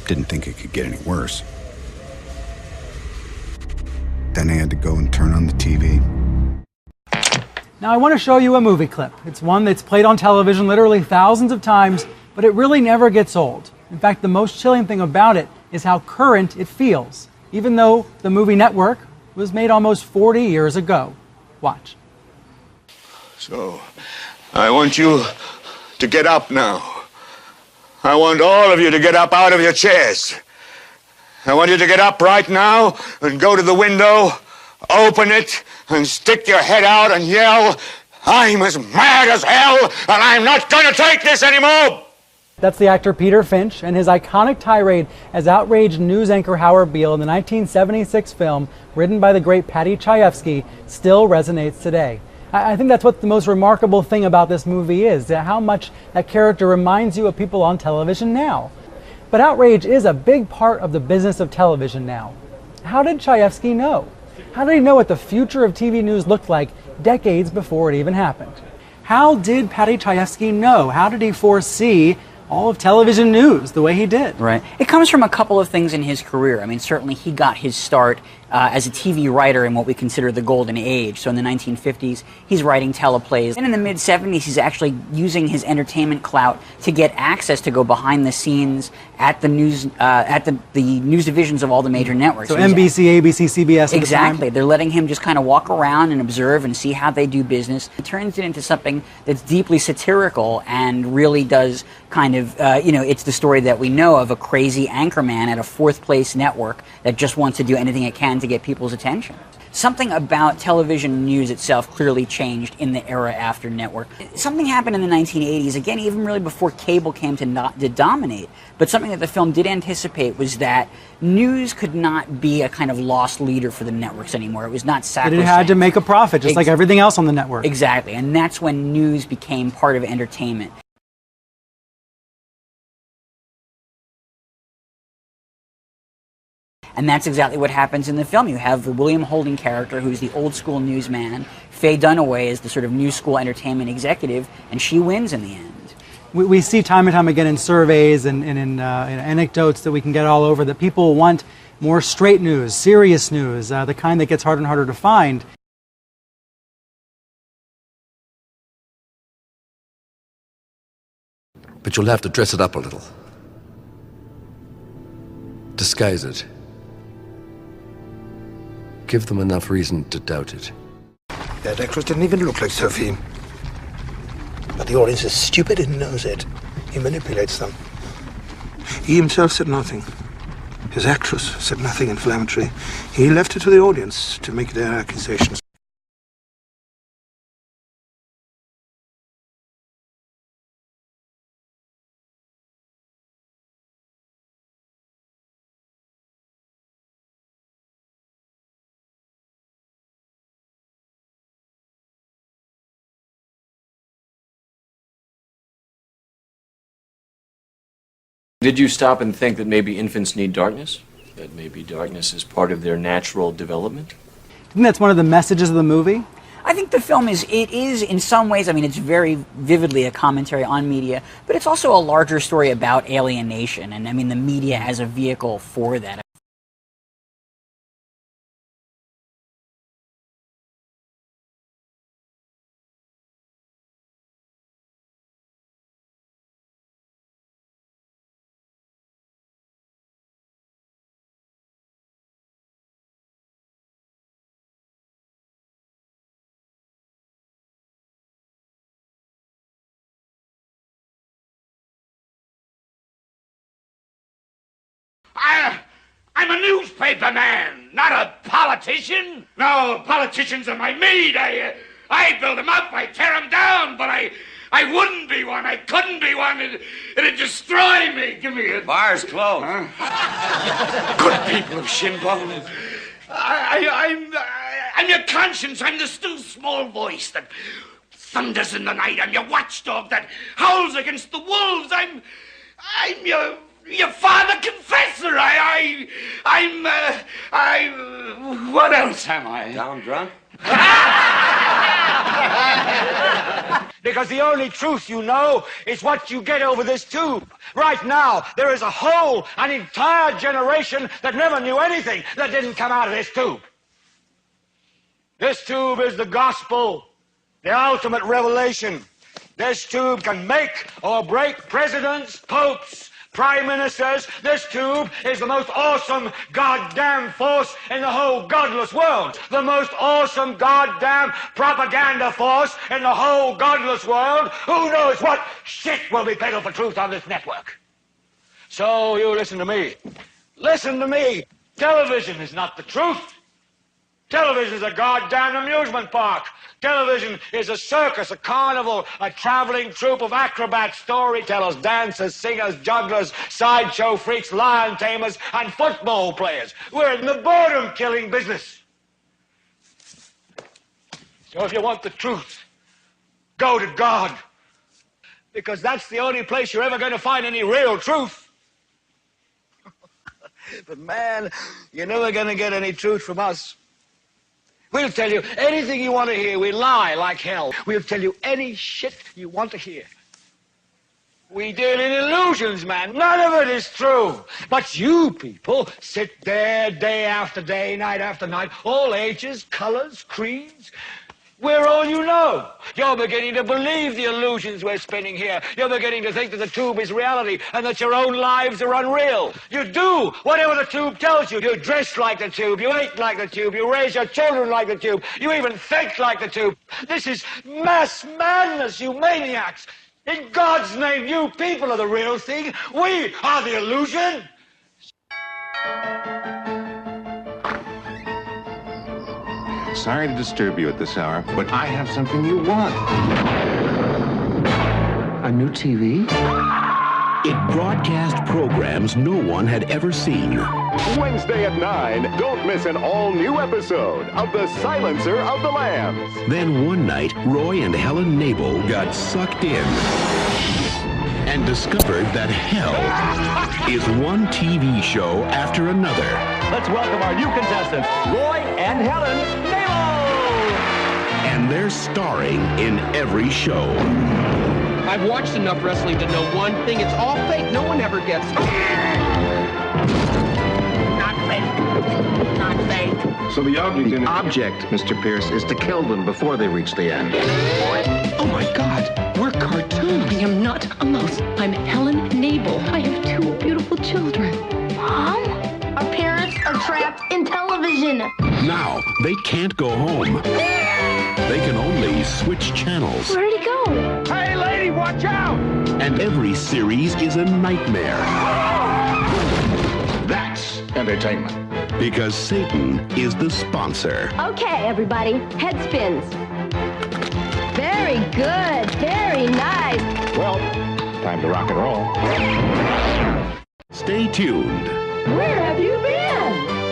Didn't think it could get any worse. Then I had to go and turn on the TV. Now I want to show you a movie clip. It's one that's played on television literally thousands of times, but it really never gets old. In fact, the most chilling thing about it is how current it feels, even though the movie Network was made almost 40 years ago. Watch. So, I want you to get up now. I want all of you to get up out of your chairs. I want you to get up right now and go to the window, open it, and stick your head out and yell, "I'm as mad as hell, and I'm not going to take this anymore!" That's the actor Peter Finch, and his iconic tirade as outraged news anchor Howard Beale in the 1976 film, written by the great Paddy Chayefsky, still resonates today. I think that's what the most remarkable thing about this movie is, how much that character reminds you of people on television now. But outrage is a big part of the business of television now. How did Chayefsky know? How did he know what the future of TV news looked like decades before it even happened? How did Paddy Chayefsky know? How did he foresee all of television news the way he did? Right. It comes from a couple of things in his career. I mean, certainly he got his start as a TV writer in what we consider the golden age. So in the 1950s, he's writing teleplays. And in the mid-70s, he's actually using his entertainment clout to get access to go behind the scenes at the news, at the news divisions of all the major networks. So NBC, ABC, CBS. Exactly. They're letting him just kind of walk around and observe and see how they do business. It turns it into something that's deeply satirical and really does kind of, it's the story that we know of a crazy anchorman at a fourth-place network that just wants to do anything it can to get people's attention. Something about television news itself clearly changed in the era after network. Something happened in the 1980s, again, even really before cable came to dominate, but something that the film did anticipate was that news could not be a kind of lost leader for the networks anymore. It was not sacrosanct. It had to make a profit, just like everything else on the network. Exactly, and that's when news became part of entertainment. And that's exactly what happens in the film. You have the William Holden character, who's the old school newsman. Faye Dunaway is the sort of new school entertainment executive, and she wins in the end. We see time and time again in surveys and in anecdotes that we can get all over that people want more straight news, serious news, the kind that gets harder and harder to find. But you'll have to dress it up a little. Disguise it. Give them enough reason to doubt it. That actress didn't even look like Sophie. But the audience is stupid and knows it. He manipulates them. He himself said nothing. His actress said nothing inflammatory. He left it to the audience to make their accusations. Did you stop and think that maybe infants need darkness? That maybe darkness is part of their natural development? Do you think that's one of the messages of the movie? I think the film is in some ways, I mean, it's very vividly a commentary on media, but it's also a larger story about alienation, and I mean, the media as a vehicle for that. I'm a newspaper man, not a politician. No, politicians are my meat. I build them up, I tear them down, but I wouldn't be one. I couldn't be one. It'd destroy me. Give me a... Bar's closed. Huh? Good people of Shinbone. I'm your conscience. I'm the still small voice that thunders in the night. I'm your watchdog that howls against the wolves. I'm your father confessor. What else am I? Down drunk? Because the only truth you know is what you get over this tube. Right now, there is an entire generation that never knew anything that didn't come out of this tube. This tube is the gospel, the ultimate revelation. This tube can make or break presidents, popes, prime ministers. This tube is the most awesome goddamn force in the whole godless world. The most awesome goddamn propaganda force in the whole godless world. Who knows what shit will be peddled for truth on this network? So you listen to me. Listen to me. Television is not the truth. Television is a goddamn amusement park. Television is a circus, a carnival, a traveling troupe of acrobats, storytellers, dancers, singers, jugglers, sideshow freaks, lion tamers, and football players. We're in the boredom-killing business. So if you want the truth, go to God. Because that's the only place you're ever going to find any real truth. But man, you're never going to get any truth from us. We'll tell you anything you want to hear. We lie like hell. We'll tell you any shit you want to hear. We deal in illusions, man. None of it is true. But you people sit there day after day, night after night, all ages, colors, creeds. We're all you know. You're beginning to believe the illusions we're spinning here. You're beginning to think that the tube is reality and that your own lives are unreal. You do whatever the tube tells you. You dress like the tube. You eat like the tube. You raise your children like the tube. You even think like the tube. This is mass madness, you maniacs. In God's name, you people are the real thing. We are the illusion. Sorry to disturb you at this hour, but I have something you want. A new TV? It broadcast programs no one had ever seen. Wednesday at 9, don't miss an all-new episode of The Silencer of the Lambs. Then one night, Roy and Helen Nabel got sucked in and discovered that hell is one TV show after another. Let's welcome our new contestants, Roy and Helen Nabel! And they're starring in every show. I've watched enough wrestling to know one thing. It's all fake. No one ever gets... Not fake. Not fake. So the object, Mr. Pierce, is to kill them before they reach the end. Oh my God, we're cartoons. I am not a mouse. I'm Helen Nabel. I have two beautiful children. Mom? Our parents are trapped in television. Now, they can't go home. They can only switch channels. Where did he go? Hey, lady, watch out! And every series is a nightmare. That's entertainment. Because Satan is the sponsor. Okay, everybody, head spins. Very good, very nice. Well, time to rock and roll. Stay tuned. Where have you been?